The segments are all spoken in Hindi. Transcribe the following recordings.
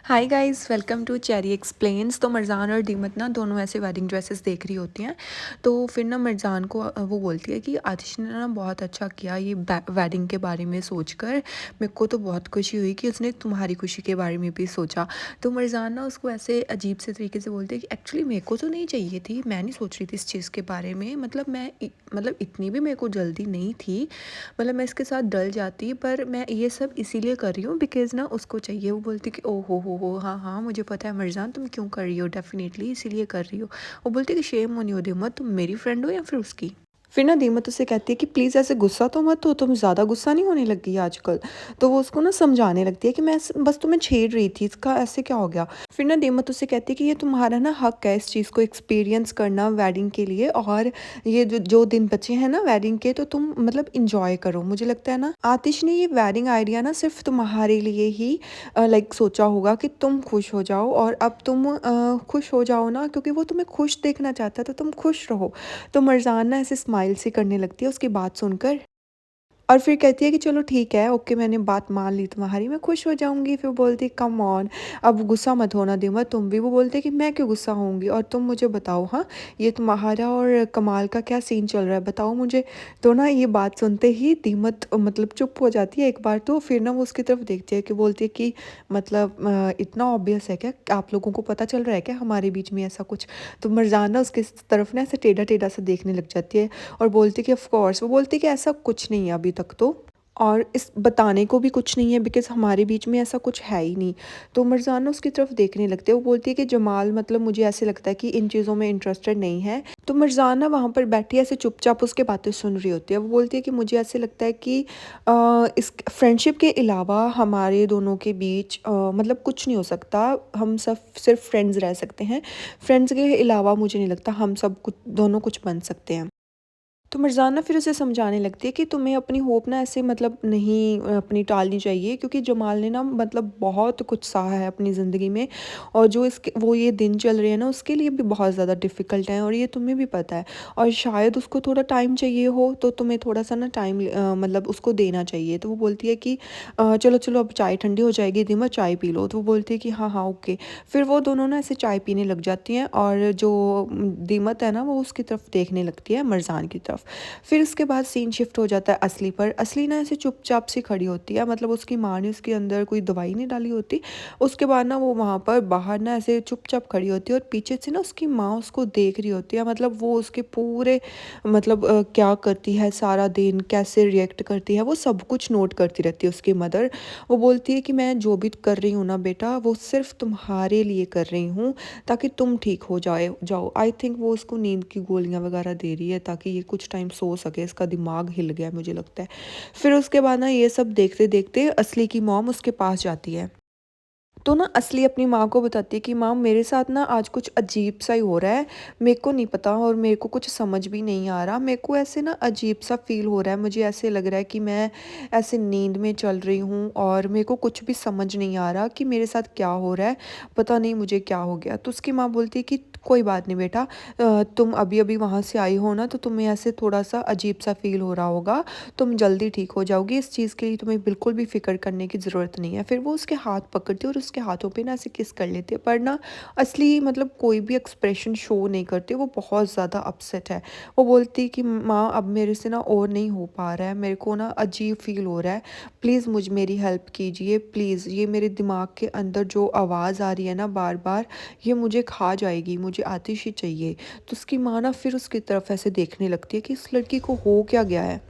Hi guys, welcome to Cherry explains. तो मरजान और दीमत ना दोनों ऐसे वेडिंग ड्रेसेस देख रही होती हैं। तो फिर ना मरजान को वो बोलती है कि आतिश ने ना बहुत अच्छा किया ये वेडिंग के बारे में सोचकर। मेरे को तो बहुत खुशी हुई कि उसने तुम्हारी खुशी के बारे में भी सोचा। तो मरजान ना उसको ऐसे अजीब से तरीके से बोलती है कि एक्चुअली मेरे को तो नहीं चाहिए थी, मैं नहीं सोच रही थी इस चीज़ के बारे में। मतलब मतलब इतनी भी मेरे को जल्दी नहीं थी। मतलब मैं इसके साथ डल जाती, पर मैं ये सब इसीलिए कर रही हूँ बिकॉज़ ना उसको चाहिए। वो बोलती कि ओ हो, हाँ हाँ मुझे पता है मरजान तुम क्यों कर रही हो, डेफिनेटली इसीलिए कर रही हो। वो बोलती कि शेम होनी हो दिमत, तुम मेरी फ्रेंड हो या फिर उसकी। फिर ना दीमत उससे कहती है कि प्लीज़ ऐसे गुस्सा तो मत हो, तुम ज़्यादा गुस्सा नहीं होने लगी है आजकल। तो वो उसको ना समझाने लगती है कि मैं बस तुम्हें छेड़ रही थी, इसका ऐसे क्या हो गया। फिर ना दीमत उससे कहती है कि ये तुम्हारा ना हक है इस चीज़ को एक्सपीरियंस करना वेडिंग के लिए, और ये जो जो दिन बचे हैं ना वेडिंग के, तो तुम मतलब इंजॉय करो। मुझे लगता है ना आतिश ने ये वेडिंग आइडिया ना सिर्फ तुम्हारे लिए ही लाइक सोचा होगा कि तुम खुश हो जाओ, और अब तुम खुश हो जाओ ना, क्योंकि वो तुम्हें खुश देखना चाहता है, तो तुम खुश रहो। तो मरजान ना ऐसे स्माइल सी करने लगती है उसकी बात सुनकर, और फिर कहती है कि चलो ठीक है, ओके मैंने बात मान ली तुम्हारी, मैं खुश हो जाऊँगी। फिर बोलती कम ऑन, अब गुस्सा मत होना दिमत तुम भी। वो बोलते कि मैं क्यों गुस्सा होऊँगी, और तुम मुझे बताओ, हाँ ये तुम्हारा और कमाल का क्या सीन चल रहा है, बताओ मुझे। तो ना ये बात सुनते ही दीमत मतलब चुप हो जाती है एक बार तो। फिर ना वो उसकी तरफ देखती है कि बोलती है कि मतलब इतना ऑब्वियस है क्या, आप लोगों को पता चल रहा है क्या हमारे बीच में ऐसा कुछ। तो मरजान ना उसकी तरफ ना ऐसे टेढ़ा टेढ़ा सा देखने लग जाती है, और बोलती कि ऑफ कोर्स। वो बोलती कि ऐसा कुछ नहीं है अभी तक तो, और इस बताने को भी कुछ नहीं है बिकॉज़ हमारे बीच में ऐसा कुछ है ही नहीं। तो मरजान ना उसकी तरफ देखने लगते हैं। वो बोलती है कि जमाल मतलब मुझे ऐसे लगता है कि इन चीज़ों में इंटरेस्टेड नहीं है। तो मरजान ना वहाँ पर बैठी ऐसे चुपचाप उसके बातें सुन रही होती है। वो बोलती है कि मुझे ऐसे लगता है कि इस फ्रेंडशिप के अलावा हमारे दोनों के बीच मतलब कुछ नहीं हो सकता। हम सब सिर्फ फ्रेंड्स रह सकते हैं। फ्रेंड्स के अलावा मुझे नहीं लगता हम सब कुछ दोनों कुछ बन सकते हैं। तो मिर्ज़ान ना फिर उसे समझाने लगती है कि तुम्हें अपनी होप ना ऐसे मतलब नहीं अपनी टालनी चाहिए, क्योंकि जमाल ने ना मतलब बहुत कुछ सहा है अपनी ज़िंदगी में, और जो इसके वो ये दिन चल रहे हैं ना उसके लिए भी बहुत ज़्यादा डिफ़िकल्ट हैं, और ये तुम्हें भी पता है। और शायद उसको थोड़ा टाइम चाहिए हो, तो तुम्हें थोड़ा सा ना टाइम मतलब उसको देना चाहिए। तो वो बोलती है कि चलो चलो अब चाय ठंडी हो जाएगी, दिमा चाय पी लो। तो वो बोलती है कि हाँ हाँ ओके। फिर वो दोनों ना ऐसे चाय पीने लग जाती हैं, और जो दीमत है ना वो उसकी तरफ देखने लगती है, मरजान की तरफ। फिर उसके बाद सीन शिफ्ट हो जाता है असली पर। असली ना ऐसे चुपचाप सी खड़ी होती है, मतलब उसकी माँ ने उसके अंदर कोई दवाई नहीं डाली होती। उसके बाद ना वो वहाँ पर बाहर ना ऐसे चुपचाप खड़ी होती है, और पीछे से ना उसकी माँ उसको देख रही होती है। मतलब वो उसके पूरे मतलब क्या करती है सारा दिन, कैसे रिएक्ट करती है, वो सब कुछ नोट करती रहती है उसकी मदर। वो बोलती है कि मैं जो भी कर रही हूँ ना बेटा, वो सिर्फ तुम्हारे लिए कर रही हूँ, ताकि तुम ठीक हो जाओ। आई थिंक वो उसको नींद की गोलियां वगैरह दे रही है ताकि ये कुछ टाइम सो सके। इसका दिमाग हिल गया मुझे लगता है। फिर उसके बाद ना ये सब देखते देखते असली की मॉम उसके पास जाती है। तो ना असली अपनी माँ को बताती है कि माँ मेरे साथ ना आज कुछ अजीब सा ही हो रहा है, मेरे को नहीं पता, और मेरे को कुछ समझ भी नहीं आ रहा। मेरे को ऐसे ना अजीब सा फील हो रहा है, मुझे ऐसे लग रहा है कि मैं ऐसे नींद में चल रही हूँ, और मेरे को कुछ भी समझ नहीं आ रहा कि मेरे साथ क्या हो रहा है। पता नहीं मुझे क्या हो गया। तो उसकी माँ बोलती है कि कोई बात नहीं बेटा, तुम अभी अभी वहाँ से आई हो ना, तो तुम्हें ऐसे थोड़ा सा अजीब सा फील हो रहा होगा, तुम जल्दी ठीक हो जाओगी, इस चीज़ के लिए तुम्हें बिल्कुल भी फ़िक्र करने की ज़रूरत नहीं है। फिर वो उसके हाथ पकड़ती है और उसके हाथों पे ना ऐसे किस कर लेती है, पर ना असली मतलब कोई भी एक्सप्रेशन शो नहीं करती। वो बहुत ज़्यादा अपसेट है। वो बोलती है कि माँ अब मेरे से ना और नहीं हो पा रहा है, मेरे को ना अजीब फ़ील हो रहा है, प्लीज़ मुझ मेरी हेल्प कीजिए प्लीज़। ये मेरे दिमाग के अंदर जो आवाज़ आ रही है ना बार बार, ये मुझे खा जाएगी, मुझे आतिश ही चाहिए। तो उसकी माँ ना फिर उसकी तरफ ऐसे देखने लगती है कि इस लड़की को हो क्या गया है।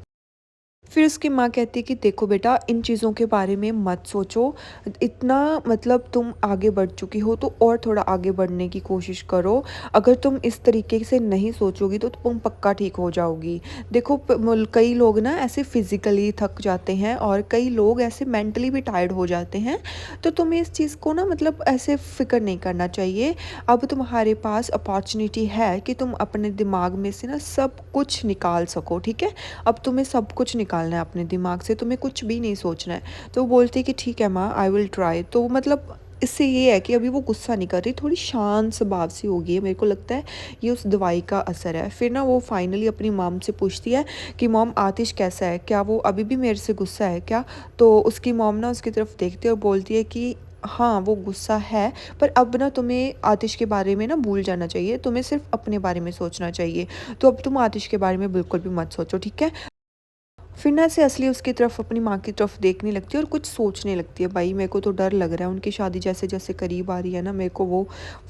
फिर उसकी माँ कहती है कि देखो बेटा, इन चीज़ों के बारे में मत सोचो, इतना मतलब तुम आगे बढ़ चुकी हो तो और थोड़ा आगे बढ़ने की कोशिश करो। अगर तुम इस तरीके से नहीं सोचोगी तो तुम पक्का ठीक हो जाओगी। देखो कई लोग ना ऐसे फिज़िकली थक जाते हैं, और कई लोग ऐसे मेंटली भी टायर्ड हो जाते हैं। तो तुम्हें इस चीज़ को ना मतलब ऐसे फ़िक्र नहीं करना चाहिए। अब तुम्हारे पास अपॉर्चुनिटी है कि तुम अपने दिमाग में से ना सब कुछ निकाल सको, ठीक है। अब तुम्हें सब कुछ निकालना है अपने दिमाग से, तुम्हें कुछ भी नहीं सोचना है। तो वो बोलती है कि ठीक है माँ, आई विल ट्राई। तो मतलब इससे ये है कि अभी वो गुस्सा नहीं कर रही, थोड़ी शांत स्वभाव सी हो गई है। मेरे को लगता है ये उस दवाई का असर है। फिर ना वो फाइनली अपनी मॉम से पूछती है कि मॉम आतिश कैसा है, क्या वो अभी भी मेरे से गुस्सा है क्या। तो उसकी मॉम ना उसकी तरफ देखती है और बोलती है कि हाँ, वो गुस्सा है, पर अब ना तुम्हें आतिश के बारे में ना भूल जाना चाहिए, तुम्हें सिर्फ़ अपने बारे में सोचना चाहिए। तो अब तुम आतिश के बारे में बिल्कुल भी मत सोचो, ठीक है? फिर ना ऐसे असली उसकी तरफ अपनी माँ की तरफ देखने लगती है और कुछ सोचने लगती है, भाई मेरे को तो डर लग रहा है, उनकी शादी जैसे-जैसे करीब आ रही है ना, मेरे को वो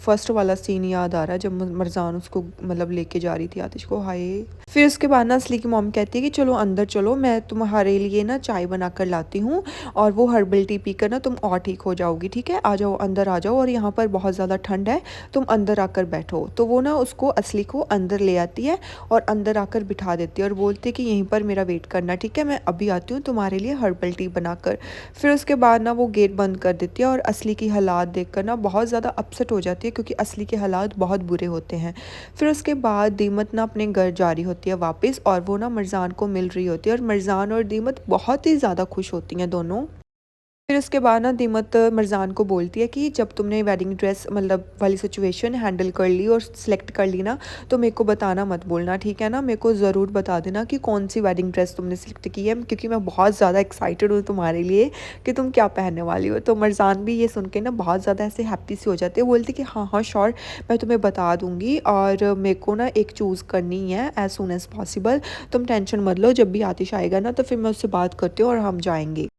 फर्स्ट वाला सीन याद आ रहा है जब म मरज़ान उसको मतलब लेके जा रही थी आतिश को, हाय! फिर उसके बाद ना असली की मॉम कहती है कि चलो अंदर चलो, मैं तुम्हारे लिए ना चाय बना कर लाती हूँ और वो हर्बल टी पीकर ना तुम और ठीक हो जाओगी, ठीक है? आ जाओ, अंदर आ जाओ और यहाँ पर बहुत ज़्यादा ठंड है, तुम अंदर आकर बैठो। तो वो ना उसको असली को अंदर ले आती है और अंदर आकर बिठा देती है और बोलती है कि यहीं पर मेरा वेट करना, ठीक है? मैं अभी आती हूँ तुम्हारे लिए हर्बल टी बनाकर। फिर उसके बाद ना वो गेट बंद कर देती है और असली की हालात देखकर ना बहुत ज़्यादा अपसेट हो जाती है, क्योंकि असली के हालात बहुत बुरे होते हैं। फिर उसके बाद दीमत ना अपने घर जा रही होती है वापस और वो ना मरज़ान को मिल रही होती है और मरज़ान और दीमत बहुत ही ज़्यादा खुश होती हैं दोनों। फिर उसके बाद ना दीमत मरज़ान को बोलती है कि जब तुमने वेडिंग ड्रेस मतलब वाली सिचुएशन हैंडल कर ली और सेलेक्ट कर ली ना, तो मेरे को बताना मत भूलना, ठीक है ना? मेरे को ज़रूर बता देना कि कौन सी वेडिंग ड्रेस तुमने सेलेक्ट की है, क्योंकि मैं बहुत ज़्यादा एक्साइटेड हूँ तुम्हारे लिए कि तुम क्या पहनने वाली हो। तो मरज़ान भी ये सुन के ना बहुत ज़्यादा ऐसे हैप्पी सी हो जाती है, बोलती है कि हाँ हाँ श्योर, मैं तुम्हें बता दूँगी और मेरे को ना एक चूज़ करनी है एज़ सून एज़ पॉसिबल, तुम टेंशन मत लो, जब भी आतिश आएगा ना तो फिर मैं उससे बात करती हूँ और हम जाएँगे।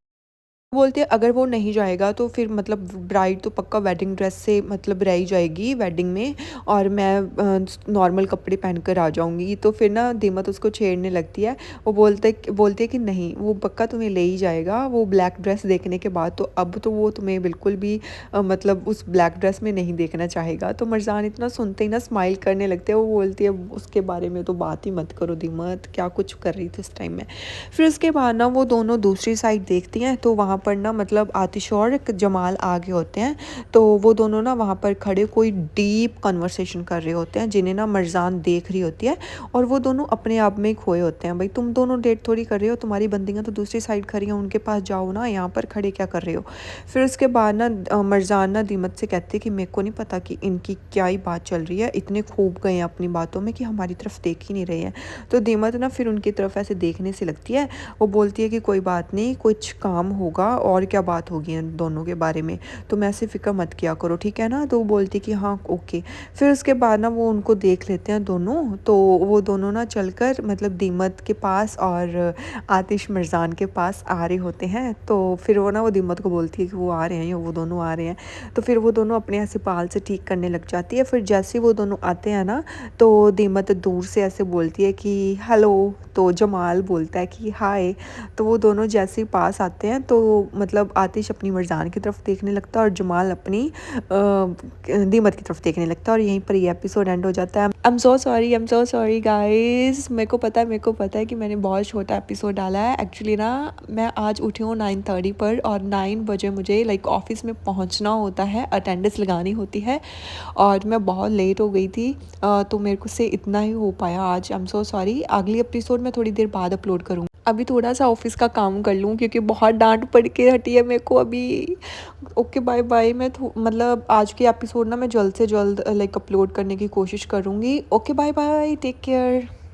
बोलते हैं अगर वो नहीं जाएगा तो फिर मतलब ब्राइड तो पक्का वेडिंग ड्रेस से मतलब रह ही जाएगी वेडिंग में, और मैं नॉर्मल कपड़े पहन कर आ जाऊँगी। तो फिर ना दीमत उसको छेड़ने लगती है, वो बोलते हैं कि नहीं, वो पक्का तुम्हें ले ही जाएगा वो ब्लैक ड्रेस देखने के बाद, तो अब तो वो तुम्हें बिल्कुल भी मतलब उस ब्लैक ड्रेस में नहीं देखना चाहेगा। तो मरज़ान इतना सुनते ही ना स्माइल करने लगते हैं, वो बोलती है उसके बारे में तो बात ही मत करो दीमत, क्या कुछ कर रही थी उस टाइम में। फिर उसके बाद ना वो दोनों दूसरी साइड देखती हैं, तो वहाँ पर ना मतलब आतिश और जमाल आगे होते हैं, तो वो दोनों ना वहाँ पर खड़े कोई डीप कन्वर्सेशन कर रहे होते हैं, जिन्हें ना मरज़ान देख रही होती है और वो दोनों अपने आप में ही खोए होते हैं। भाई तुम दोनों डेट थोड़ी कर रहे हो, तुम्हारी बंदियाँ तो दूसरी साइड खड़ी हैं, उनके पास जाओ ना, यहाँ पर खड़े क्या कर रहे हो? फिर उसके बाद ना मरज़ान ना दीमत से कहती है कि मेरे को नहीं पता कि इनकी क्या ही बात चल रही है, इतने खूब गए हैं अपनी बातों में कि हमारी तरफ देख ही नहीं रहे हैं। तो दीमत ना फिर उनकी तरफ ऐसे देखने से लगती है, वो बोलती है कि कोई बात नहीं, कुछ काम होगा और क्या बात होगी इन दोनों के बारे में, तुम ऐसे फ़िक्र मत किया करो, ठीक है ना? तो वो बोलती है कि हाँ ओके। फिर उसके बाद ना वो उनको देख लेते हैं दोनों, तो वो दोनों ना चलकर मतलब दीमत के पास और आतिश मिर्ज़ान के पास आ रहे होते हैं। तो फिर वो ना वो दीमत को बोलती है कि वो आ रहे हैं या वो दोनों आ रहे हैं, तो फिर वो दोनों अपने ऐसे बाल से ठीक करने लग जाती है। फिर जैसे ही वो दोनों आते हैं ना, तो दीमत दूर से ऐसे बोलती है कि हेलो, तो जमाल बोलता है कि हाय। तो वो दोनों जैसे ही पास आते हैं तो मतलब आतिश अपनी मरज़ान की तरफ देखने लगता है और जमाल अपनी दीमत की तरफ देखने लगता है, और यहीं पर ये एपिसोड एंड हो जाता है। I am so sorry guys, मेरे को पता है कि मैंने बहुत छोटा एपिसोड डाला है। एक्चुअली ना मैं आज उठी हूँ 9:30 पर और 9 बजे मुझे लाइक ऑफिस में पहुँचना होता है, अटेंडेंस लगानी होती है और मैं बहुत लेट हो गई थी। तो मेरे को से इतना ही हो पाया आज, आई एम सो सॉरी। अगली एपिसोड मैं थोड़ी देर बाद अपलोड करूँगी। अभी थोड़ा सा ऑफिस का काम कर लूँ क्योंकि बहुत डांट पड़ के हटी है मेरे को अभी। Okay bye bye. मैं मतलब आज के एपिसोड ना मैं जल्द से जल्द लाइक अपलोड करने की कोशिश करूँगी। Okay bye bye, take care.